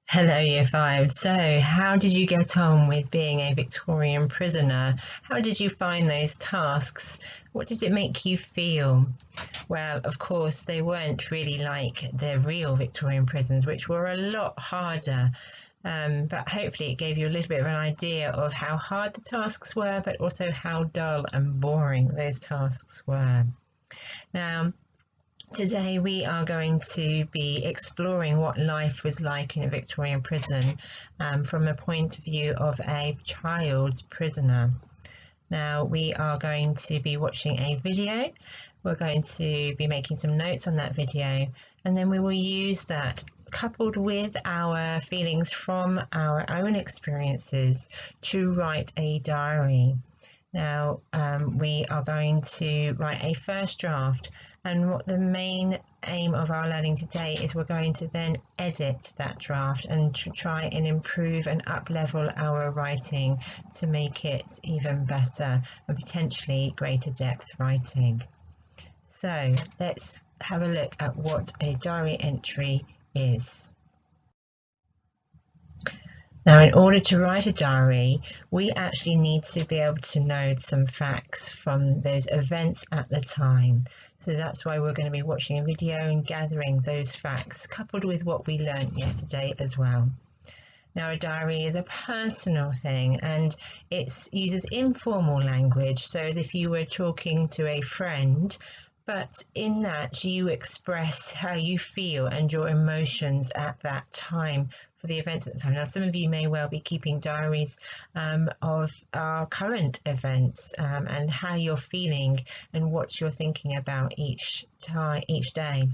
Hello, Year 5. So, how did you get on with being a Victorian prisoner? How did you find those tasks? What did it make you feel? Well, of course, they weren't really like the real Victorian prisons, which were a lot harder. But hopefully, it gave you a little bit of an idea of how hard the tasks were, but also how dull and boring those tasks were. Now, today we are going to be exploring what life was like in a Victorian prison from the point of view of a child prisoner. Now we are going to be watching a video. We're going to be making some notes on that video, and then we will use that coupled with our feelings from our own experiences to write a diary. Now we are going to write a first draft, and what the main aim of our learning today is we're going to then edit that draft and try and improve and up level our writing to make it even better and potentially greater depth writing. So let's have a look at what a diary entry is. Now, in order to write a diary, we actually need to be able to know some facts from those events at the time. So that's why we're going to be watching a video and gathering those facts, coupled with what we learned yesterday as well. Now, a diary is a personal thing and it uses informal language, so as if you were talking to a friend, but in that you express how you feel and your emotions at that time for the events at the time. Now, some of you may well be keeping diaries of our current events and how you're feeling and what you're thinking about each day.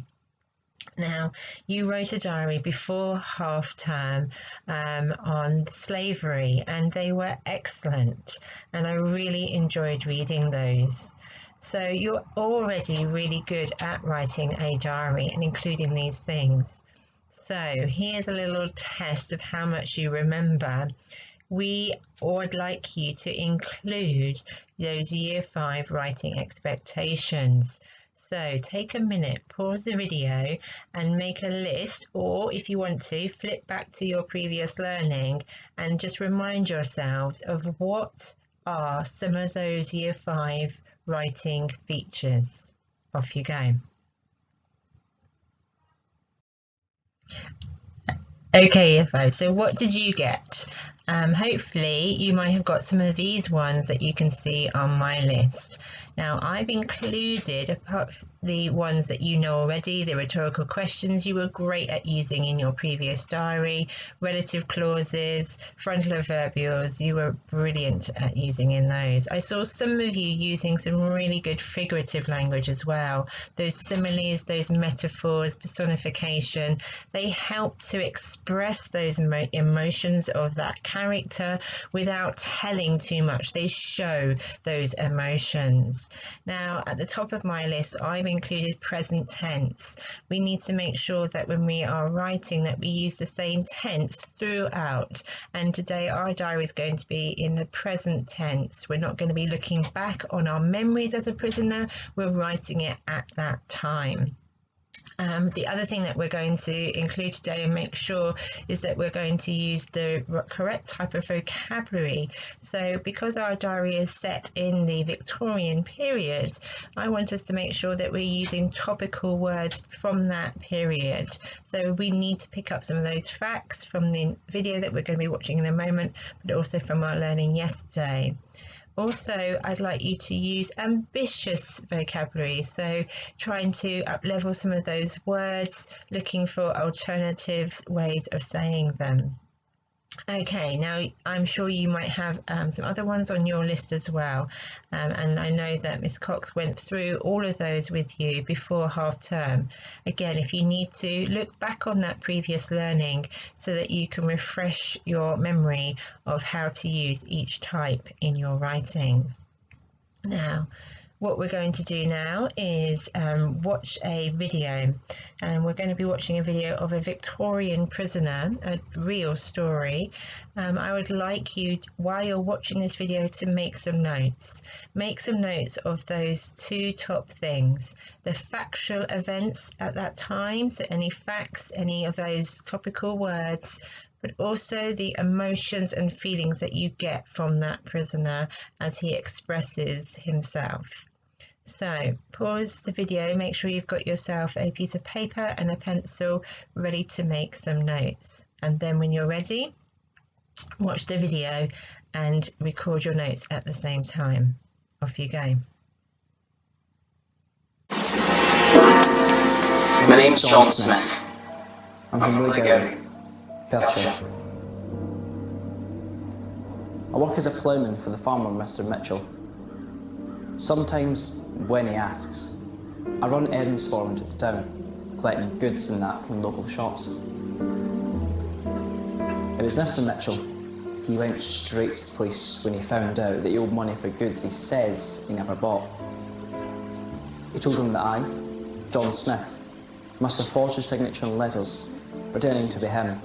Now, you wrote a diary before half term on slavery, and they were excellent, and I really enjoyed reading those. So you're already really good at writing a diary and including these things. So here's a little test of how much you remember. We would like you to include those Year 5 writing expectations. So take a minute, pause the video and make a list, or if you want to, flip back to your previous learning and just remind yourselves of what are some of those Year 5 writing features. Off you go. Okay, Year 5, so what did you get? Hopefully you might have got some of these ones that you can see on my list. Now I've included, apart from the ones that you know already, the rhetorical questions you were great at using in your previous diary, relative clauses, frontal adverbials, you were brilliant at using in those. I saw some of you using some really good figurative language as well. Those similes, those metaphors, personification, they help to express those emotions of that character without telling too much. They show those emotions. Now, at the top of my list, I've included present tense. We need to make sure that when we are writing that we use the same tense throughout. And today our diary is going to be in the present tense. We're not going to be looking back on our memories as a prisoner. We're writing it at that time. The other thing that we're going to include today and make sure is that we're going to use the correct type of vocabulary. So because our diary is set in the Victorian period, I want us to make sure that we're using topical words from that period. So we need to pick up some of those facts from the video that we're going to be watching in a moment, but also from our learning yesterday. Also, I'd like you to use ambitious vocabulary, so trying to up-level some of those words, looking for alternative ways of saying them. Okay, now I'm sure you might have some other ones on your list as well, and I know that Miss Cox went through all of those with you before half term. Again, if you need to, look back on that previous learning so that you can refresh your memory of how to use each type in your writing. Now, what we're going to do now is watch a video, and we're going to be watching a video of a Victorian prisoner, a real story. I would like you, while you're watching this video, to make some notes. Make some notes of those two top things: the factual events at that time, so any facts, any of those topical words, but also the emotions and feelings that you get from that prisoner as he expresses himself. So pause the video, make sure you've got yourself a piece of paper and a pencil ready to make some notes. And then when you're ready, watch the video and record your notes at the same time. Off you go. My name's John Smith. I'm from Lithgow, Perthshire. I work as a ploughman for the farmer, Mr. Mitchell. Sometimes, when he asks, I run errands for him to the town, collecting goods and that from local shops. It was Mr. Mitchell. He went straight to the police when he found out that he owed money for goods he says he never bought. He told him that I, John Smith, must have forged his signature on letters, pretending to be him,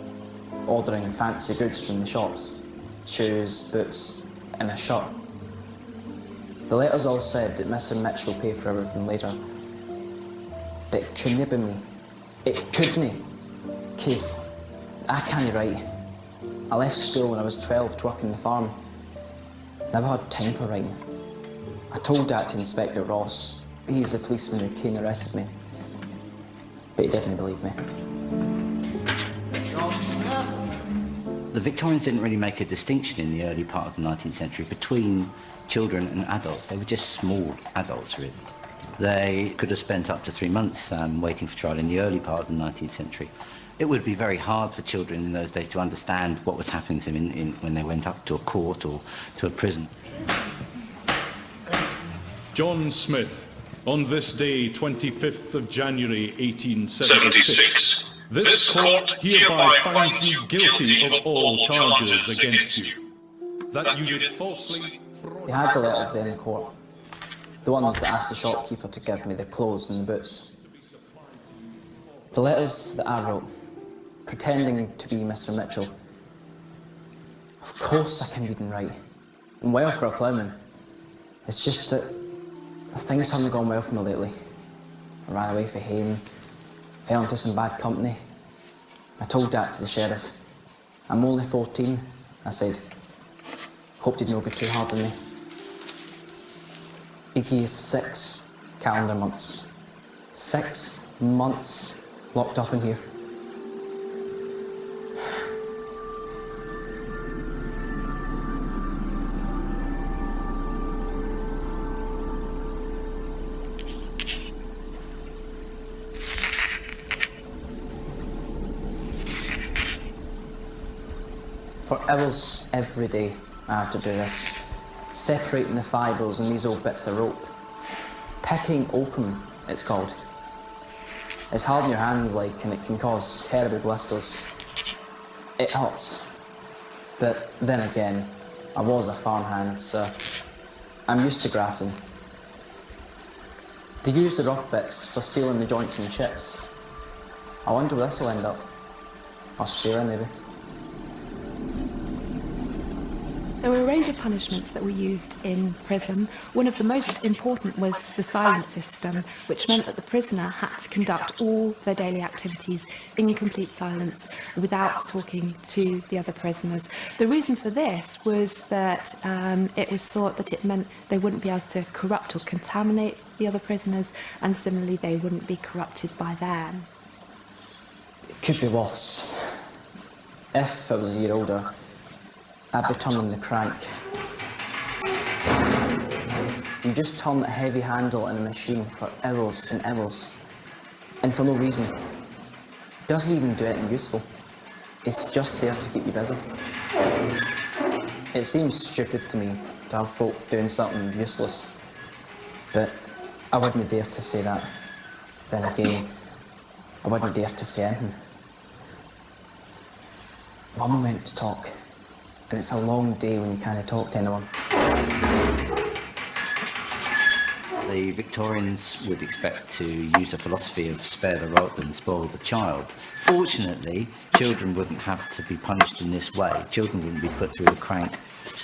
ordering fancy goods from the shops, shoes, boots, and a shirt. The letters all said that Mr. Mitchell would pay for everything later. But it couldn't have been me. It couldn't, because I can't write. I left school when I was 12 to work in the farm. Never had time for writing. I told that to Inspector Ross. He's the policeman who came and arrested me. But he didn't believe me. The Victorians didn't really make a distinction in the early part of the 19th century between children and adults. They were just small adults, really. They could have spent up to 3 months waiting for trial in the early part of the 19th century. It would be very hard for children in those days to understand what was happening to them when they went up to a court or to a prison. John Smith, on this day, 25th of January, 1876, this court hereby finds you guilty of all charges against you, that you did falsely... They had the letters there in court. The ones that asked the shopkeeper to give me the clothes and the boots. The letters that I wrote, pretending to be Mr. Mitchell. Of course I can read and write. And well for a ploughman. It's just that things haven't gone well for me lately. I ran away from home, fell into some bad company. I told that to the sheriff. I'm only 14, I said. Hoped he'd not go too hard on me. He gave us 6 calendar months. 6 months locked up in here. For hours every day I have to do this, separating the fibres and these old bits of rope. Picking oakum, it's called. It's hard in your hands, like, and it can cause terrible blisters. It hurts. But then again, I was a farmhand, so I'm used to grafting. They use the rough bits for sealing the joints in ships. I wonder where this will end up. Australia, maybe. There were a range of punishments that were used in prison. One of the most important was the silent system, which meant that the prisoner had to conduct all their daily activities in complete silence without talking to the other prisoners. The reason for this was that it was thought that it meant they wouldn't be able to corrupt or contaminate the other prisoners, and similarly they wouldn't be corrupted by them. It could be worse. If I was a year older, I'd be turning the crank. You just turn a heavy handle on a machine for hours and hours, and for no reason. It doesn't even do anything useful. It's just there to keep you busy. It seems stupid to me to have folk doing something useless, but I wouldn't dare to say that. Then again, I wouldn't dare to say anything. Mum went to talk. And it's a long day when you can't talk to anyone. They the Victorians would expect to use a philosophy of spare the rod and spoil the child. Fortunately, children wouldn't have to be punished in this way. Children wouldn't be put through the crank.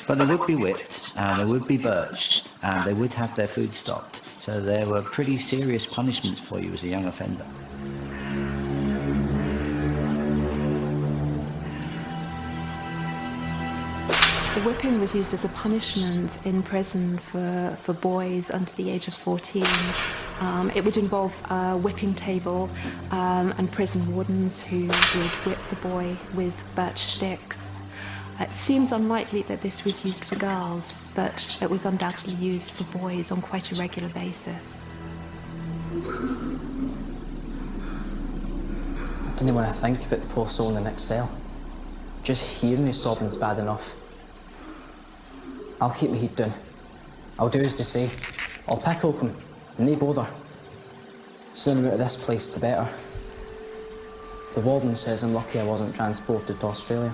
But they would be whipped, and they would be birched, and they would have their food stopped. So there were pretty serious punishments for you as a young offender. The whipping was used as a punishment in prison for boys under the age of 14. It would involve a whipping table and prison wardens who would whip the boy with birch sticks. It seems unlikely that this was used for girls, but it was undoubtedly used for boys on quite a regular basis. I don't want to think about the poor soul in the next cell. Just hearing his sobbing's bad enough. I'll keep my head down. I'll do as they say. I'll pick oakum, nae bother. Sooner I'm out of this place, the better. The warden says I'm lucky I wasn't transported to Australia.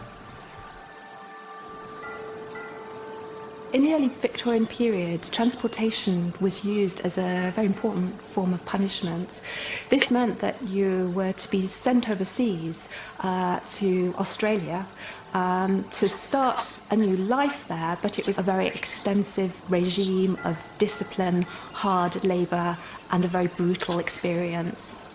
In the early Victorian period, transportation was used as a very important form of punishment. This meant that you were to be sent overseas to Australia to start a new life there, but it was a very extensive regime of discipline, hard labour, and a very brutal experience.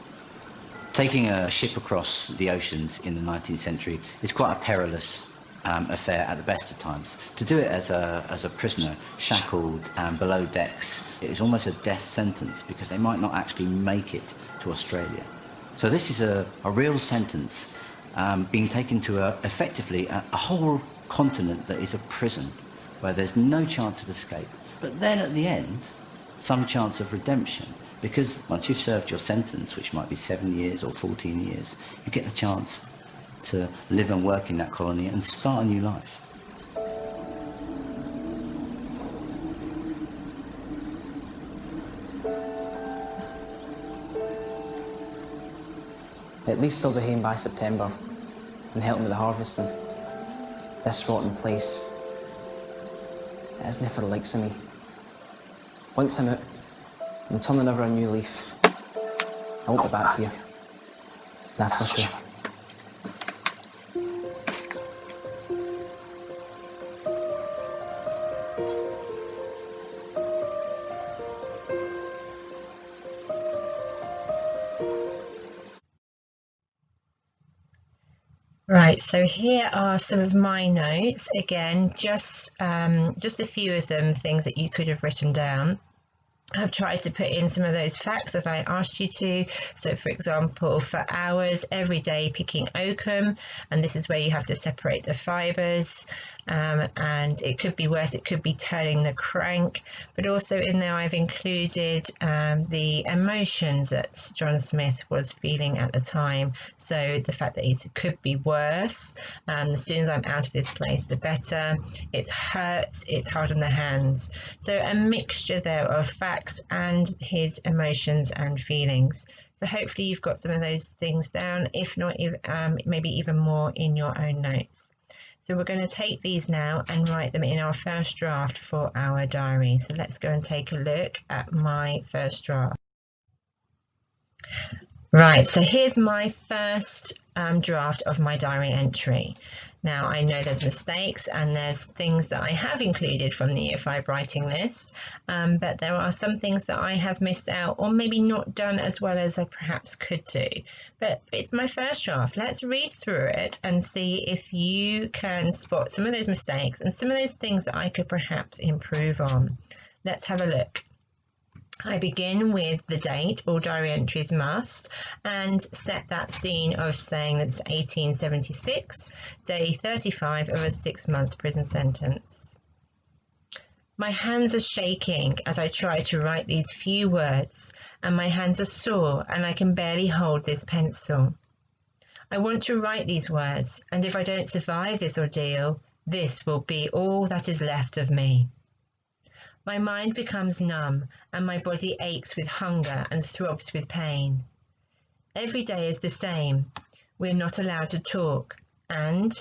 Taking a ship across the oceans in the 19th century is quite a perilous affair at the best of times. To do it as a prisoner, shackled and below decks, it was almost a death sentence because they might not actually make it to Australia. So this is a real sentence, being taken to effectively a whole continent that is a prison, where there's no chance of escape. But then at the end, some chance of redemption, because once you've served your sentence, which might be 7 years or 14 years, you get the chance to live and work in that colony and start a new life. At least I'll be home by September and help me with the harvesting. This rotten place, it isn't for the likes of me. Once I'm out, I'm turning over a new leaf. I won't be back here. That's for sure. Right, so here are some of my notes. Again, just a few of them, things that you could have written down. I've tried to put in some of those facts that I asked you to. So, for example, for hours every day picking oakum, and this is where you have to separate the fibres, and it could be worse, it could be turning the crank. But also in there I've included the emotions that John Smith was feeling at the time. So the fact that it could be worse, as soon as I'm out of this place the better, it hurts, it's hard on the hands. So a mixture there of facts and his emotions and feelings. So hopefully you've got some of those things down, if not maybe even more in your own notes. So we're going to take these now and write them in our first draft for our diary. So let's go and take a look at my first draft. Right, so here's my first draft of my diary entry. Now I know there's mistakes and there's things that I have included from the Year 5 writing list, but there are some things that I have missed out or maybe not done as well as I perhaps could do. But it's my first draft. Let's read through it and see if you can spot some of those mistakes and some of those things that I could perhaps improve on. Let's have a look. I begin with the date, all diary entries must, and set that scene of saying that it's 1876, day 35 of a 6-month prison sentence. My hands are shaking as I try to write these few words, and my hands are sore and I can barely hold this pencil. I want to write these words, and if I don't survive this ordeal, this will be all that is left of me. My mind becomes numb and my body aches with hunger and throbs with pain. Every day is the same. We're not allowed to talk, and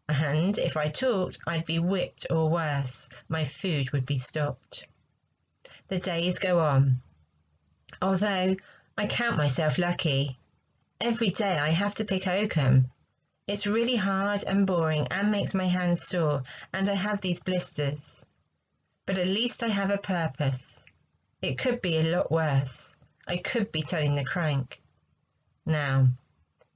if I talked, I'd be whipped or worse. My food would be stopped. The days go on. Although I count myself lucky. Every day I have to pick oakum. It's really hard and boring and makes my hands sore, and I have these blisters. But at least I have a purpose. It could be a lot worse. I could be turning the crank. Now,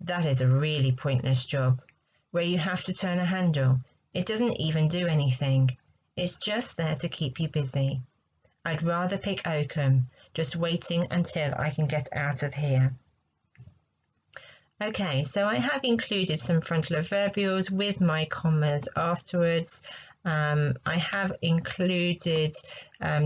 that is a really pointless job, where you have to turn a handle. It doesn't even do anything. It's just there to keep you busy. I'd rather pick oakum, just waiting until I can get out of here. Okay, so I have included some frontal adverbials with my commas afterwards. I have included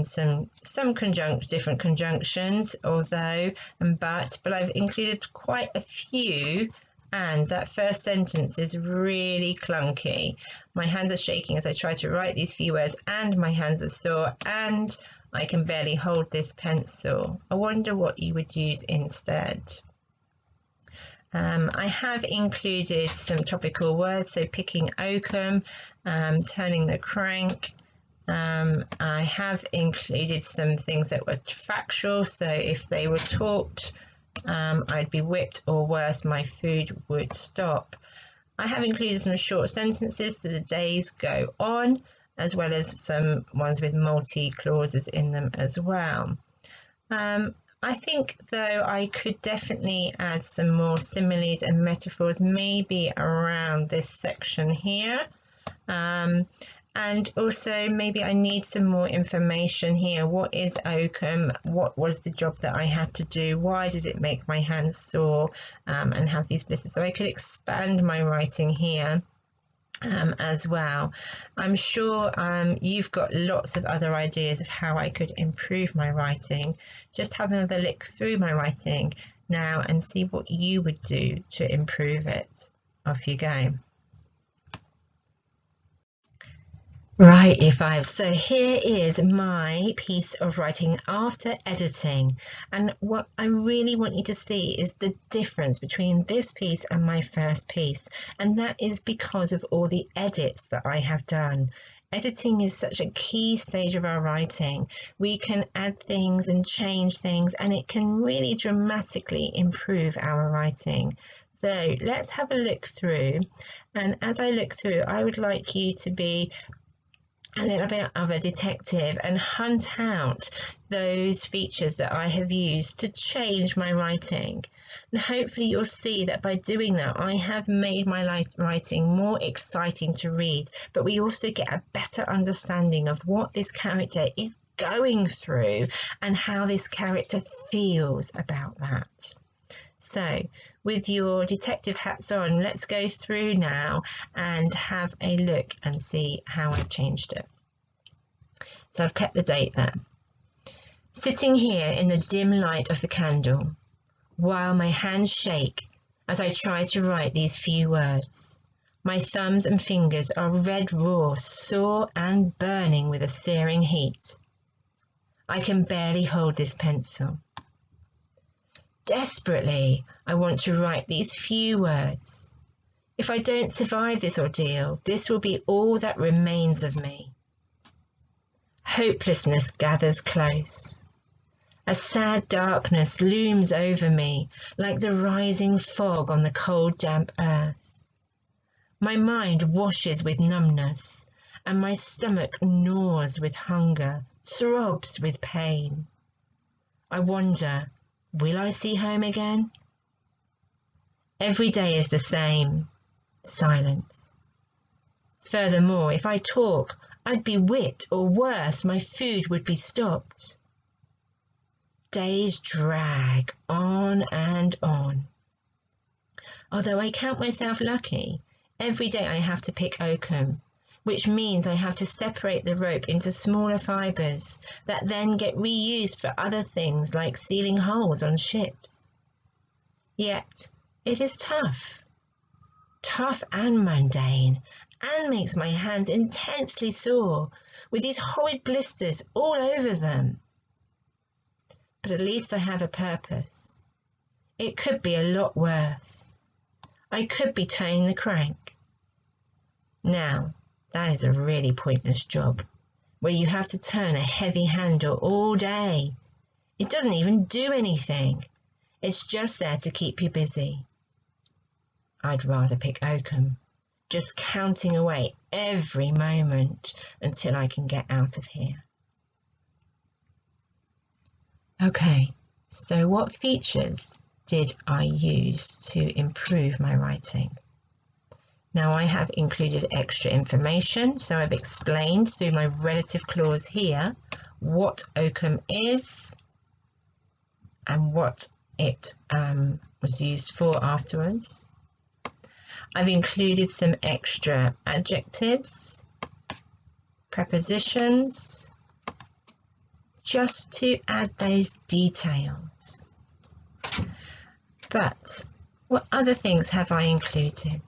some different conjunctions, although and but I've included quite a few, and that first sentence is really clunky. My hands are shaking as I try to write these few words, and my hands are sore, and I can barely hold this pencil. I wonder what you would use instead. I have included some topical words, so picking oakum, turning the crank. I have included some things that were factual, so if they were talked, I'd be whipped, or worse, my food would stop. I have included some short sentences that the days go on, as well as some ones with multi-clauses in them as well. I think, though, I could definitely add some more similes and metaphors, maybe around this section here. And also maybe I need some more information here. What is oakum? What was the job that I had to do? Why did it make my hands sore and have these blisters? So I could expand my writing here. As well. I'm sure you've got lots of other ideas of how I could improve my writing. Just have another look through my writing now and see what you would do to improve it. Off you go. Right, year 5, so here is my piece of writing after editing, and what I really want you to see is the difference between this piece and my first piece, and that is because of all the edits that I have done. Editing is such a key stage of our writing. We can add things and change things, and it can really dramatically improve our writing. So let's have a look through, and as I look through, I would like you to be a little bit of a detective and hunt out those features that I have used to change my writing. And hopefully you'll see that by doing that, I have made my writing more exciting to read, but we also get a better understanding of what this character is going through and how this character feels about that. So with your detective hats on, let's go through now and have a look and see how I've changed it. So I've kept the date there. Sitting here in the dim light of the candle, while my hands shake as I try to write these few words. My thumbs and fingers are red raw, sore and burning with a searing heat. I can barely hold this pencil. Desperately, I want to write these few words. If I don't survive this ordeal, this will be all that remains of me. Hopelessness gathers close. A sad darkness looms over me like the rising fog on the cold, damp earth. My mind washes with numbness, and my stomach gnaws with hunger, throbs with pain. I wonder, will I see home again? Every day is the same. Silence. Furthermore, if I talk, I'd be whipped, or worse, my food would be stopped. Days drag on and on. Although I count myself lucky, every day I have to pick oakum, which means I have to separate the rope into smaller fibres that then get reused for other things like sealing holes on ships. Yet it is tough and mundane, and makes my hands intensely sore with these horrid blisters all over them. But at least I have a purpose. It could be a lot worse. I could be turning the crank. Now, that is a really pointless job, where you have to turn a heavy handle all day. It doesn't even do anything. It's just there to keep you busy. I'd rather pick Oakham, just counting away every moment until I can get out of here. Okay, so what features did I use to improve my writing? Now I have included extra information, so I've explained through my relative clause here what Oakham is and what it was used for afterwards. I've included some extra adjectives, prepositions, just to add those details. But what other things have I included?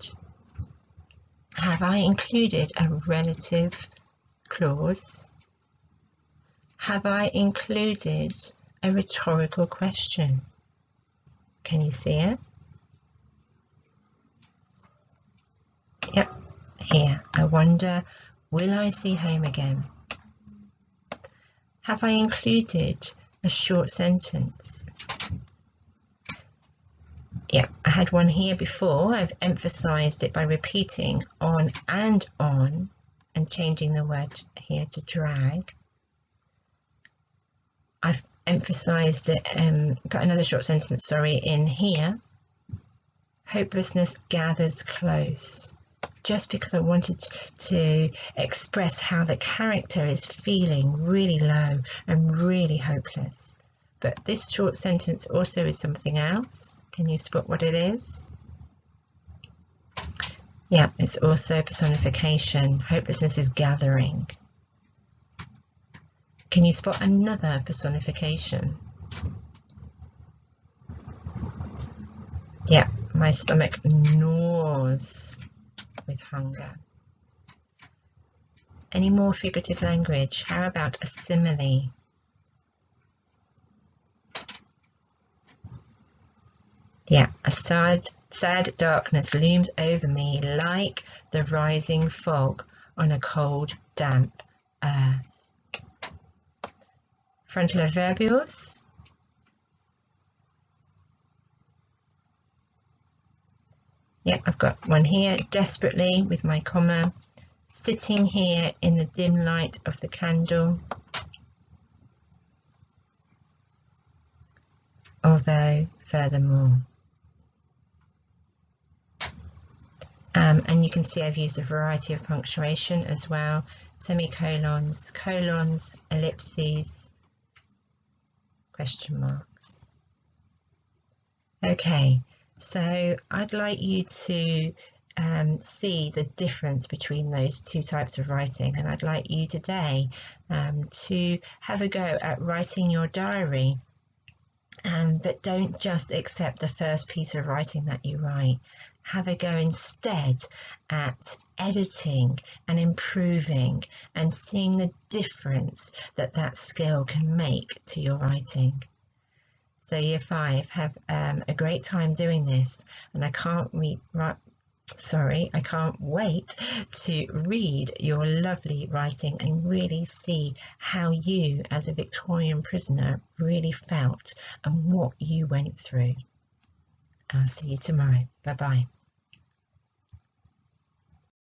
Have I included a relative clause? Have I included a rhetorical question? Can you see it? Yep, here. I wonder, will I see home again? Have I included a short sentence? Yeah, I had one here before. I've emphasised it by repeating on and changing the word here to drag. I've emphasised it, got another short sentence, sorry, in here. Hopelessness gathers close, just because I wanted to express how the character is feeling really low and really hopeless. But this short sentence also is something else. Can you spot what it is? Yeah, it's also personification. Hopelessness is gathering. Can you spot another personification? Yeah, my stomach gnaws with hunger. Any more figurative language? How about a simile? Yeah, a sad darkness looms over me like the rising fog on a cold, damp earth. Frontal adverbials. Yeah, I've got one here, desperately with my comma, sitting here in the dim light of the candle. Although, furthermore. And you can see I've used a variety of punctuation as well, semicolons, colons, ellipses, question marks. Okay, so I'd like you to see the difference between those two types of writing, and I'd like you today to have a go at writing your diary. But don't just accept the first piece of writing that you write. Have a go instead at editing and improving and seeing the difference that that skill can make to your writing. So Year 5, have a great time doing this, and I can't wait to read your lovely writing and really see how you as a Victorian prisoner really felt and what you went through. I'll see you tomorrow. Bye-bye.